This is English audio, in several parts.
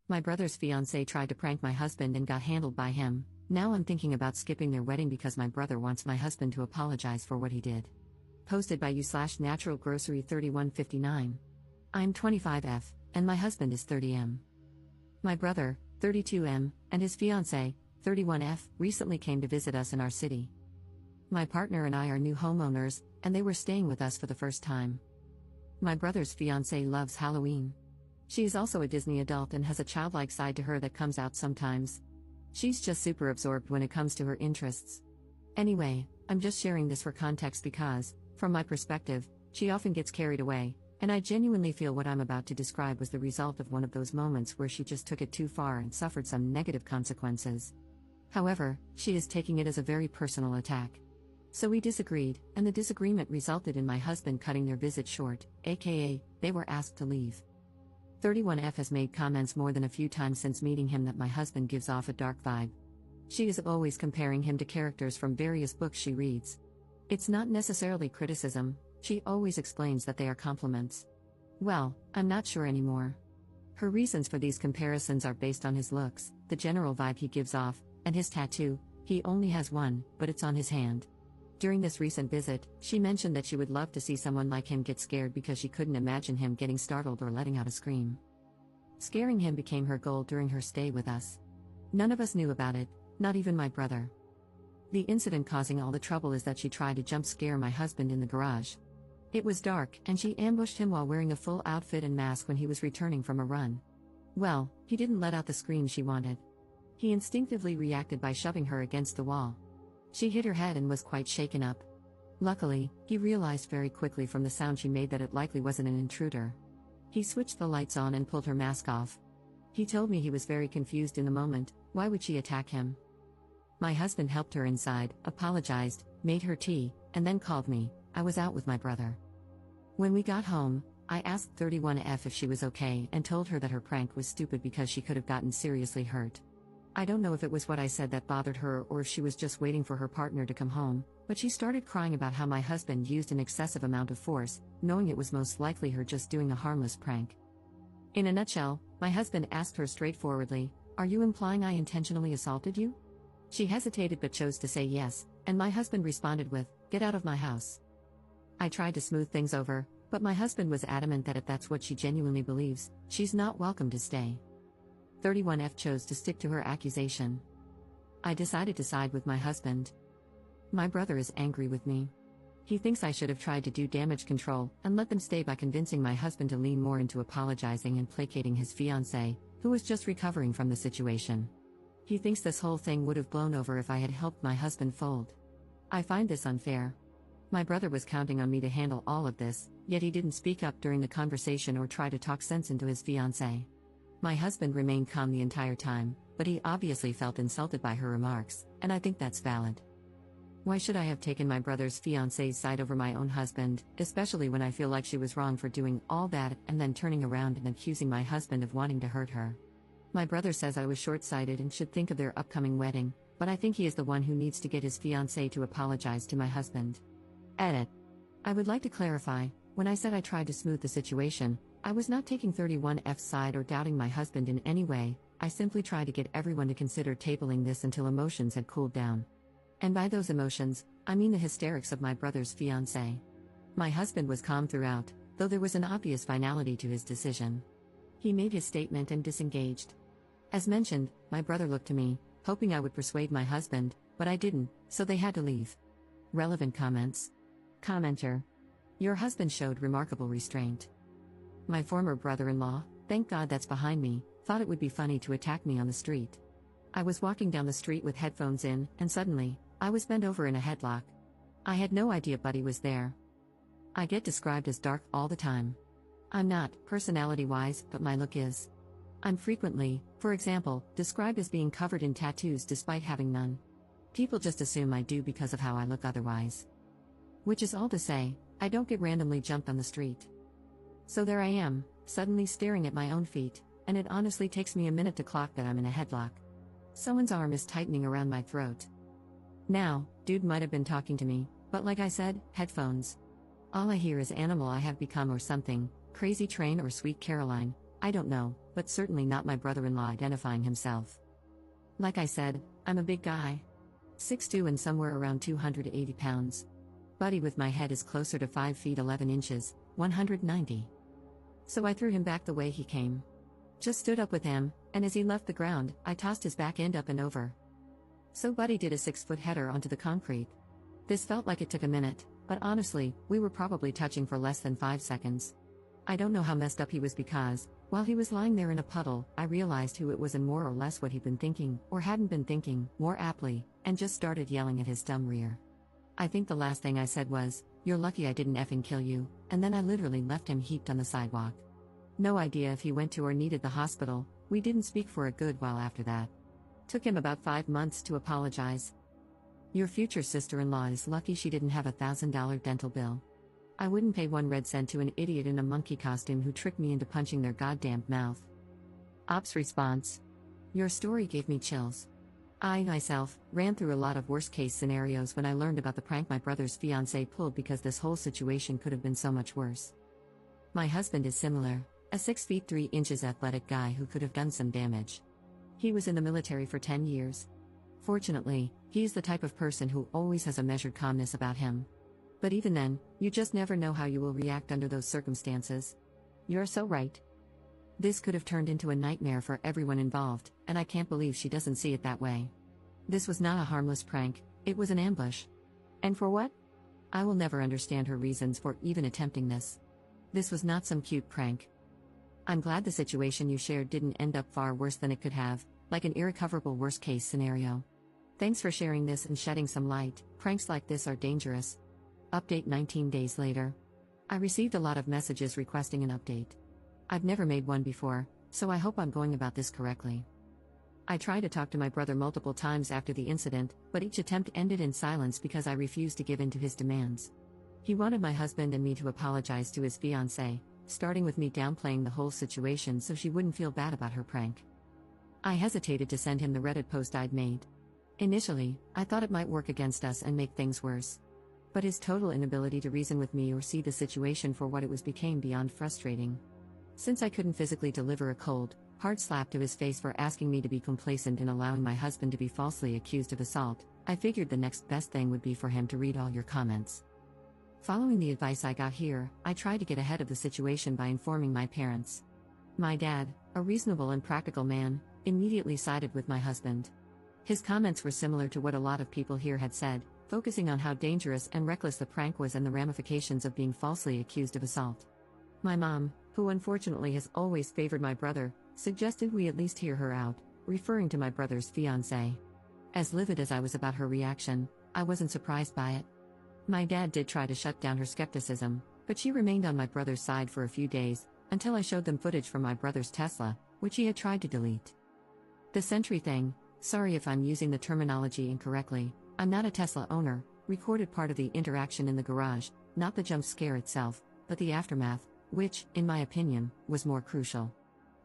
My brother's fiancée tried to prank my husband and got handled by him. Now I'm thinking about skipping their wedding because my brother wants my husband to apologize for what he did. Posted by you/Natural Grocery 3159. I'm 25F, and my husband is 30M. My brother, 32M, and his fiancée, 31F, recently came to visit us in our city. My partner and I are new homeowners, and they were staying with us for the first time. My brother's fiancée loves Halloween. She is also a Disney adult and has a childlike side to her that comes out sometimes. She's just super absorbed when it comes to her interests. Anyway, I'm just sharing this for context because, from my perspective, she often gets carried away, and I genuinely feel what I'm about to describe was the result of one of those moments where she just took it too far and suffered some negative consequences. However, she is taking it as a very personal attack. So we disagreed, and the disagreement resulted in my husband cutting their visit short, aka, they were asked to leave. 31F has made comments more than a few times since meeting him that my husband gives off a dark vibe. She is always comparing him to characters from various books she reads. It's not necessarily criticism, she always explains that they are compliments. Well, I'm not sure anymore. Her reasons for these comparisons are based on his looks, the general vibe he gives off, and his tattoo. He only has one, but it's on his hand. During this recent visit, she mentioned that she would love to see someone like him get scared because she couldn't imagine him getting startled or letting out a scream. Scaring him became her goal during her stay with us. None of us knew about it, not even my brother. The incident causing all the trouble is that she tried to jump scare my husband in the garage. It was dark, and she ambushed him while wearing a full outfit and mask when he was returning from a run. Well, he didn't let out the scream she wanted. He instinctively reacted by shoving her against the wall. She hit her head and was quite shaken up. Luckily, he realized very quickly from the sound she made that it likely wasn't an intruder. He switched the lights on and pulled her mask off. He told me he was very confused in the moment. Why would she attack him? My husband helped her inside, apologized, made her tea, and then called me. I was out with my brother. When we got home, I asked 31F if she was okay and told her that her prank was stupid because she could have gotten seriously hurt. I don't know if it was what I said that bothered her or if she was just waiting for her partner to come home, but she started crying about how my husband used an excessive amount of force, knowing it was most likely her just doing a harmless prank. In a nutshell, my husband asked her straightforwardly, "Are you implying I intentionally assaulted you?" She hesitated but chose to say yes, and my husband responded with, "Get out of my house." I tried to smooth things over, but my husband was adamant that if that's what she genuinely believes, she's not welcome to stay. 31F chose to stick to her accusation. I decided to side with my husband. My brother is angry with me. He thinks I should have tried to do damage control and let them stay by convincing my husband to lean more into apologizing and placating his fiancée, who was just recovering from the situation. He thinks this whole thing would have blown over if I had helped my husband fold. I find this unfair. My brother was counting on me to handle all of this, yet he didn't speak up during the conversation or try to talk sense into his fiancée. My husband remained calm the entire time, but he obviously felt insulted by her remarks, and I think that's valid. Why should I have taken my brother's fiancée's side over my own husband, especially when I feel like she was wrong for doing all that and then turning around and accusing my husband of wanting to hurt her? My brother says I was short-sighted and should think of their upcoming wedding, but I think he is the one who needs to get his fiancée to apologize to my husband. Edit. I would like to clarify, when I said I tried to smooth the situation, I was not taking 31F's side or doubting my husband in any way. I simply tried to get everyone to consider tabling this until emotions had cooled down. And by those emotions, I mean the hysterics of my brother's fiancée. My husband was calm throughout, though there was an obvious finality to his decision. He made his statement and disengaged. As mentioned, my brother looked to me, hoping I would persuade my husband, but I didn't, so they had to leave. Relevant comments. Commenter. Your husband showed remarkable restraint. My former brother-in-law, thank God that's behind me, thought it would be funny to attack me on the street. I was walking down the street with headphones in, and suddenly, I was bent over in a headlock. I had no idea Buddy was there. I get described as dark all the time. I'm not, personality-wise, but my look is. I'm frequently, for example, described as being covered in tattoos despite having none. People just assume I do because of how I look otherwise. Which is all to say, I don't get randomly jumped on the street. So there I am, suddenly staring at my own feet, and it honestly takes me a minute to clock that I'm in a headlock. Someone's arm is tightening around my throat. Now, dude might have been talking to me, but like I said, headphones. All I hear is Animal I Have Become or something, Crazy Train or Sweet Caroline. I don't know, but certainly not my brother-in-law identifying himself. Like I said, I'm a big guy. 6'2" and somewhere around 280 pounds. Buddy with my head is closer to 5 feet 11 inches, 190. So I threw him back the way he came. Just stood up with him, and as he left the ground, I tossed his back end up and over. So Buddy did a 6-foot header onto the concrete. This felt like it took a minute, but honestly, we were probably touching for less than 5 seconds. I don't know how messed up he was because, while he was lying there in a puddle, I realized who it was and more or less what he'd been thinking, or hadn't been thinking, more aptly, and just started yelling at his dumb rear. I think the last thing I said was, "You're lucky I didn't effing kill you," and then I literally left him heaped on the sidewalk. No idea if he went to or needed the hospital. We didn't speak for a good while after that. Took him about 5 months to apologize. Your future sister-in-law is lucky she didn't have a $1,000 dental bill. I wouldn't pay 1 red cent to an idiot in a monkey costume who tricked me into punching their goddamn mouth. Ops response. Your story gave me chills. I, myself, ran through a lot of worst-case scenarios when I learned about the prank my brother's fiancée pulled because this whole situation could have been so much worse. My husband is similar, a 6 feet 3 inches athletic guy who could have done some damage. He was in the military for 10 years. Fortunately, he's the type of person who always has a measured calmness about him. But even then, you just never know how you will react under those circumstances. You're so right. This could have turned into a nightmare for everyone involved, and I can't believe she doesn't see it that way. This was not a harmless prank, it was an ambush. And for what? I will never understand her reasons for even attempting this. This was not some cute prank. I'm glad the situation you shared didn't end up far worse than it could have, like an irrecoverable worst-case scenario. Thanks for sharing this and shedding some light. Pranks like this are dangerous. Update 19 days later. I received a lot of messages requesting an update. I've never made one before, so I hope I'm going about this correctly. I tried to talk to my brother multiple times after the incident, but each attempt ended in silence because I refused to give in to his demands. He wanted my husband and me to apologize to his fiancée, starting with me downplaying the whole situation so she wouldn't feel bad about her prank. I hesitated to send him the Reddit post I'd made. Initially, I thought it might work against us and make things worse. But his total inability to reason with me or see the situation for what it was became beyond frustrating. Since I couldn't physically deliver a cold, hard slap to his face for asking me to be complacent in allowing my husband to be falsely accused of assault, I figured the next best thing would be for him to read all your comments. Following the advice I got here, I tried to get ahead of the situation by informing my parents. My dad, a reasonable and practical man, immediately sided with my husband. His comments were similar to what a lot of people here had said, focusing on how dangerous and reckless the prank was and the ramifications of being falsely accused of assault. My mom, who unfortunately has always favored my brother, suggested we at least hear her out, referring to my brother's fiancée. As livid as I was about her reaction, I wasn't surprised by it. My dad did try to shut down her skepticism, but she remained on my brother's side for a few days, until I showed them footage from my brother's Tesla, which he had tried to delete. The Sentry thing, sorry if I'm using the terminology incorrectly, I'm not a Tesla owner, recorded part of the interaction in the garage, not the jump scare itself, but the aftermath, which, in my opinion, was more crucial.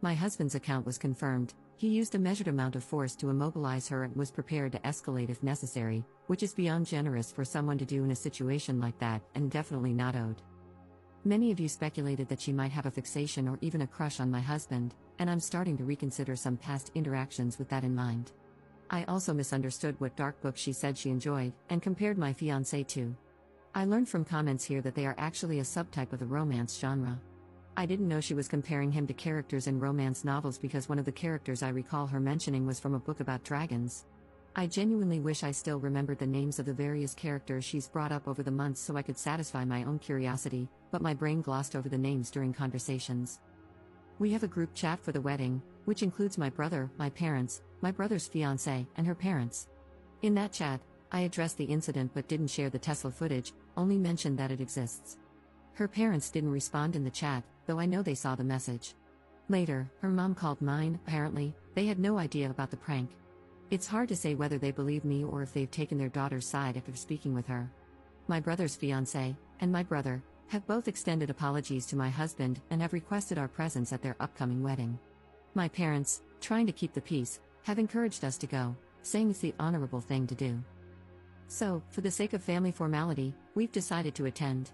My husband's account was confirmed. He used a measured amount of force to immobilize her and was prepared to escalate if necessary, which is beyond generous for someone to do in a situation like that and definitely not owed. Many of you speculated that she might have a fixation or even a crush on my husband, and I'm starting to reconsider some past interactions with that in mind. I also misunderstood what dark book she said she enjoyed, and compared my fiancé to. I learned from comments here that they are actually a subtype of the romance genre. I didn't know she was comparing him to characters in romance novels because one of the characters I recall her mentioning was from a book about dragons. I genuinely wish I still remembered the names of the various characters she's brought up over the months so I could satisfy my own curiosity, but my brain glossed over the names during conversations. We have a group chat for the wedding, which includes my brother, my parents, my brother's fiancée, and her parents. In that chat, I addressed the incident but didn't share the Tesla footage, only mentioned that it exists. Her parents didn't respond in the chat, though I know they saw the message. Later, her mom called mine. Apparently, they had no idea about the prank. It's hard to say whether they believe me or if they've taken their daughter's side after speaking with her. My brother's fiancée, and my brother, have both extended apologies to my husband and have requested our presence at their upcoming wedding. My parents, trying to keep the peace, have encouraged us to go, saying it's the honorable thing to do. So, for the sake of family formality, we've decided to attend.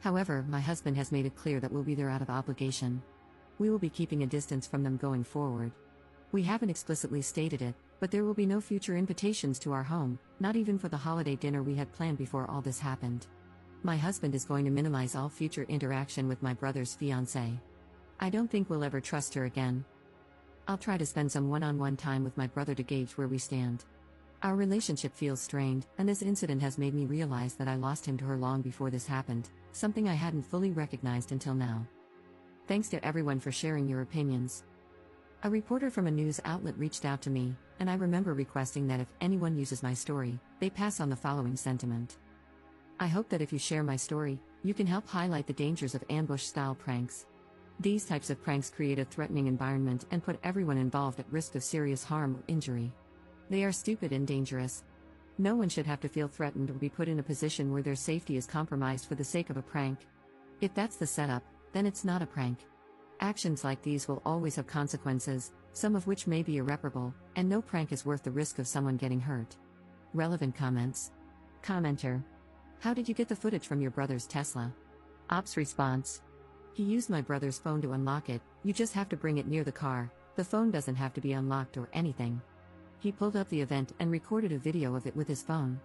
However, my husband has made it clear that we'll be there out of obligation. We will be keeping a distance from them going forward. We haven't explicitly stated it, but there will be no future invitations to our home, not even for the holiday dinner we had planned before all this happened. My husband is going to minimize all future interaction with my brother's fiancée. I don't think we'll ever trust her again. I'll try to spend some one-on-one time with my brother to gauge where we stand. Our relationship feels strained, and this incident has made me realize that I lost him to her long before this happened, something I hadn't fully recognized until now. Thanks to everyone for sharing your opinions. A reporter from a news outlet reached out to me, and I remember requesting that if anyone uses my story, they pass on the following sentiment. I hope that if you share my story, you can help highlight the dangers of ambush-style pranks. These types of pranks create a threatening environment and put everyone involved at risk of serious harm or injury. They are stupid and dangerous. No one should have to feel threatened or be put in a position where their safety is compromised for the sake of a prank. If that's the setup, then it's not a prank. Actions like these will always have consequences, some of which may be irreparable, and no prank is worth the risk of someone getting hurt. Relevant comments. Commenter. How did you get the footage from your brother's Tesla? Ops response. He used my brother's phone to unlock it, you just have to bring it near the car, the phone doesn't have to be unlocked or anything. He pulled up the event and recorded a video of it with his phone.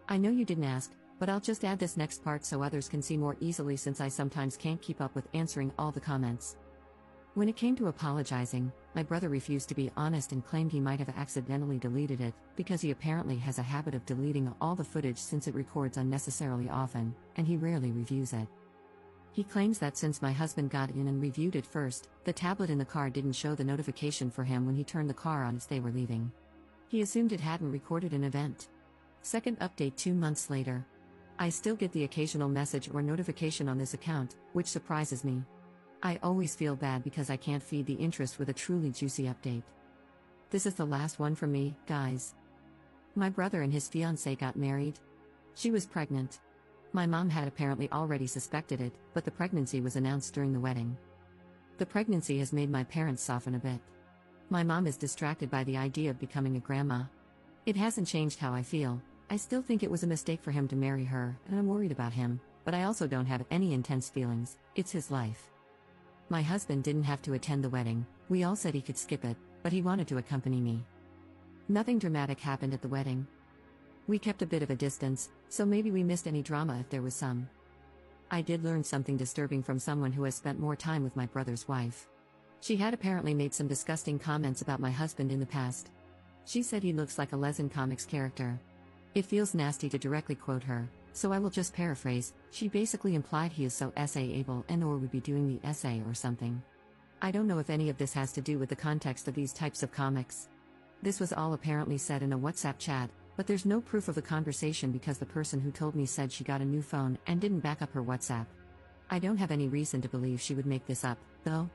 I know you didn't ask, but I'll just add this next part so others can see more easily since I sometimes can't keep up with answering all the comments. When it came to apologizing, my brother refused to be honest and claimed he might have accidentally deleted it, because he apparently has a habit of deleting all the footage since it records unnecessarily often, and he rarely reviews it. He claims that since my husband got in and reviewed it first, the tablet in the car didn't show the notification for him when he turned the car on as they were leaving. He assumed it hadn't recorded an event. Second update 2 months later. I still get the occasional message or notification on this account, which surprises me. I always feel bad because I can't feed the interest with a truly juicy update. This is the last one from me, guys. My brother and his fiancée got married. She was pregnant. My mom had apparently already suspected it, but the pregnancy was announced during the wedding. The pregnancy has made my parents soften a bit. My mom is distracted by the idea of becoming a grandma. It hasn't changed how I feel. I still think it was a mistake for him to marry her, and I'm worried about him, but I also don't have any intense feelings, it's his life. My husband didn't have to attend the wedding, we all said he could skip it, but he wanted to accompany me. Nothing dramatic happened at the wedding. We kept a bit of a distance, so maybe we missed any drama if there was some. I did learn something disturbing from someone who has spent more time with my brother's wife. She had apparently made some disgusting comments about my husband in the past. She said he looks like a Lesson Comics character. It feels nasty to directly quote her, so I will just paraphrase. She basically implied he is so essay-able and/or would be doing the essay or something. I don't know if any of this has to do with the context of these types of comics. This was all apparently said in a WhatsApp chat, but there's no proof of the conversation because the person who told me said she got a new phone and didn't back up her WhatsApp. I don't have any reason to believe she would make this up, though.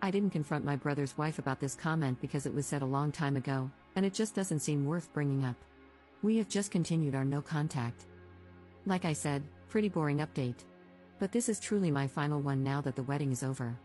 I didn't confront my brother's wife about this comment because it was said a long time ago, and it just doesn't seem worth bringing up. We have just continued our no contact. Like I said, pretty boring update. But this is truly my final one now that the wedding is over.